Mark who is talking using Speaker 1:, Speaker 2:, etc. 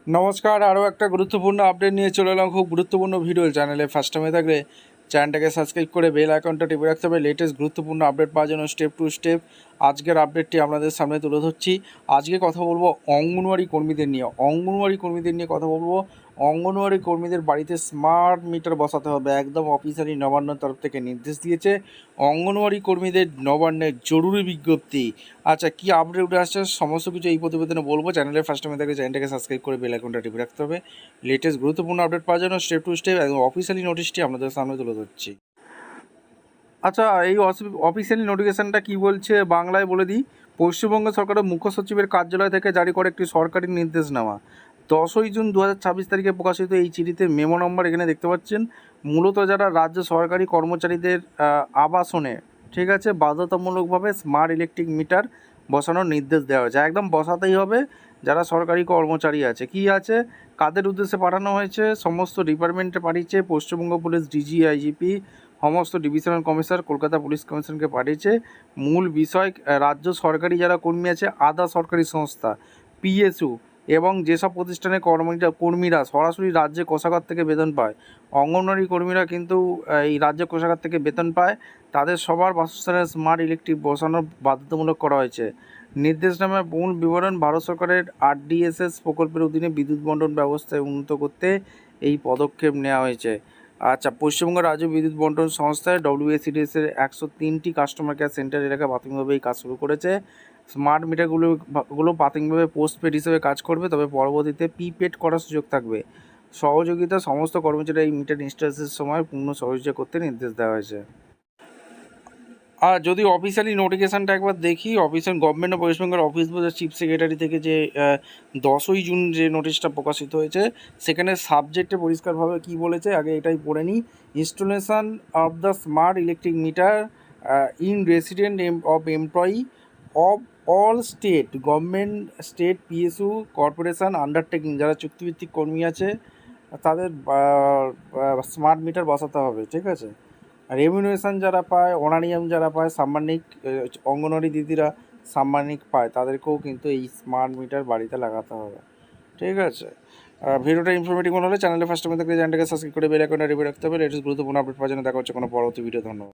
Speaker 1: নমস্কার, আরও একটা গুরুত্বপূর্ণ আপডেট নিয়ে চলে এলাম। খুব গুরুত্বপূর্ণ ভিডিও। চ্যানেলে ফার্স্ট টাইমে থাকলে চ্যানেলটাকে সাবস্ক্রাইব করে বেল আইকনটা টিপে রাখতে হবে লেটেস্ট গুরুত্বপূর্ণ আপডেট পাওয়ার জন্য। স্টেপ টু স্টেপ আজকের আপডেটটি আপনাদের সামনে তুলে ধরছি। আজকে কথা বলবো অঙ্গনওয়াড়ি কর্মীদের নিয়ে। অঙ্গনওয়াড়ি কর্মীদের নিয়ে কথা বলবো। অঙ্গনওয়াড়ি কর্মীদের বাড়িতে স্মার্ট মিটার বসাতে হবে, একদম অফিসিয়ালি নবান্নর তরফ থেকে নির্দেশ দিয়েছে। অঙ্গনওয়াড়ি কর্মীদের নবান্নের জরুরি বিজ্ঞপ্তি। আচ্ছা, কী আপডেট উঠে আসছে সমস্ত কিছু এই প্রতিবেদনে বলবো। চ্যানেলের ফার্স্ট টাইমে থাকলে চ্যানেলটাকে সাবস্ক্রাইব করে বেল আইকনটা টিপে রাখতে হবে লেটেস্ট গুরুত্বপূর্ণ আপডেট পাওয়ার জন্য। স্টেপ টু স্টেপ একদম অফিসিয়ালি নোটিশটি আপনাদের সামনে তুলে ধরছি। আচ্ছা, এই অফিসিয়ালি নোটিফিকেশানটা কী বলছে বাংলায় বলে দিই। পশ্চিমবঙ্গ সরকারের মুখ্য সচিবের কার্যালয় থেকে জারি করে একটি সরকারি নির্দেশনামা 10ই জুন 2026 তারিখে প্রকাশিত এই চিঠিতে মেমো নম্বর এখানে দেখতে পাচ্ছেন। মূলত যারা রাজ্য সরকারি কর্মচারীদের আবাসনে, ঠিক আছে, বাধ্যতামূলকভাবে স্মার্ট ইলেকট্রিক মিটার বসানোর নির্দেশ দেওয়া হয়েছে। একদম বসাতেই হবে যারা সরকারি কর্মচারী আছে। কি আছে, কাদের উদ্দেশ্যে পাঠানো হয়েছে? সমস্ত ডিপার্টমেন্টে পাঠিয়েছে। পশ্চিমবঙ্গ পুলিশ ডিজি, আইজিপি, সমস্ত ডিভিশনাল কমিশনার, কলকাতা পুলিশ কমিশনকে পাঠিয়েছে। মূল বিষয়, রাজ্য সরকারি যারা কর্মী আছে, আধা সরকারি সংস্থা, পিএসইউ এবং যেসব প্রতিষ্ঠানে কর্মীরা সরাসরি রাজ্যে কোষাগার থেকে বেতন পায়, অঙ্গনওয়াড়ি কর্মীরা কিন্তু এই রাজ্য কোষাগার থেকে বেতন পায়, তাদের সবার বাসস্থানে স্মার্ট ইলেকট্রিক বসানোর বাধ্যতামূলক করা হয়েছে। নির্দেশনামার মূল বিবরণ, ভারত সরকারের আরডিএসএস প্রকল্পের অধীনে বিদ্যুৎ বণ্টন ব্যবস্থায় উন্নত করতে এই পদক্ষেপ নেওয়া হয়েছে। আচ্ছা, পশ্চিমবঙ্গ রাজ্য বিদ্যুৎ বণ্টন সংস্থায় ডব্লিউএসিডিএসের 103টি কাস্টমার কেয়ার সেন্টার এলাকায় প্রাথমিকভাবে এই কাজ শুরু করেছে। স্মার্ট মিটারগুলো প্রাথমিকভাবে পোস্টপেড হিসেবে কাজ করবে, তবে পরবর্তীতে প্রিপেড করার সুযোগ থাকবে। সহযোগিতা, সমস্ত কর্মচারী এই মিটার ইনস্টলেশনের সময় পূর্ণ সহযোগিতা করতে নির্দেশ দেওয়া হয়েছে। আর যদি অফিসিয়ালি নোটিফিকেশানটা একবার দেখি, official government of West Bengal office বোঝা চিফ সেক্রেটারি থেকে যে 10ই জুন যে নোটিশটা প্রকাশিত হয়েছে, সেখানে সাবজেক্টে পরিষ্কারভাবে কী বলেছে আগে এটাই পড়ে নিই। Installation of the smart electric metre in resident of employee of all state government, state PSU corporation undertaking, যারা চুক্তিভিত্তিক কর্মী আছে তাদের স্মার্ট মিটার বসাতে হবে, ঠিক আছে। রেমিউনেশন যারা পায়, অনারিয়াম যারা পায়, সাম্মানিক, অঙ্গনওয়াড়ি দিদিরা সাম্মানিক পায়, তাদেরকেও কিন্তু এই স্মার্ট মিটার বাড়িতে লাগাতে হবে, ঠিক আছে। ভিডিওটা ইনফরমেটিভ মনে হলে চ্যানেলে ফার্স্ট টাইম থাকলে চ্যানেলটাকে সাবস্ক্রাইব করে বেল আইকনটা টিপে রাখতে হবে লেটেস্ট গুরুত্বপূর্ণ আপডেট পাওয়ার জন্য। দেখা হচ্ছে কোনো পরবর্তী ভিডিও। ধন্যবাদ।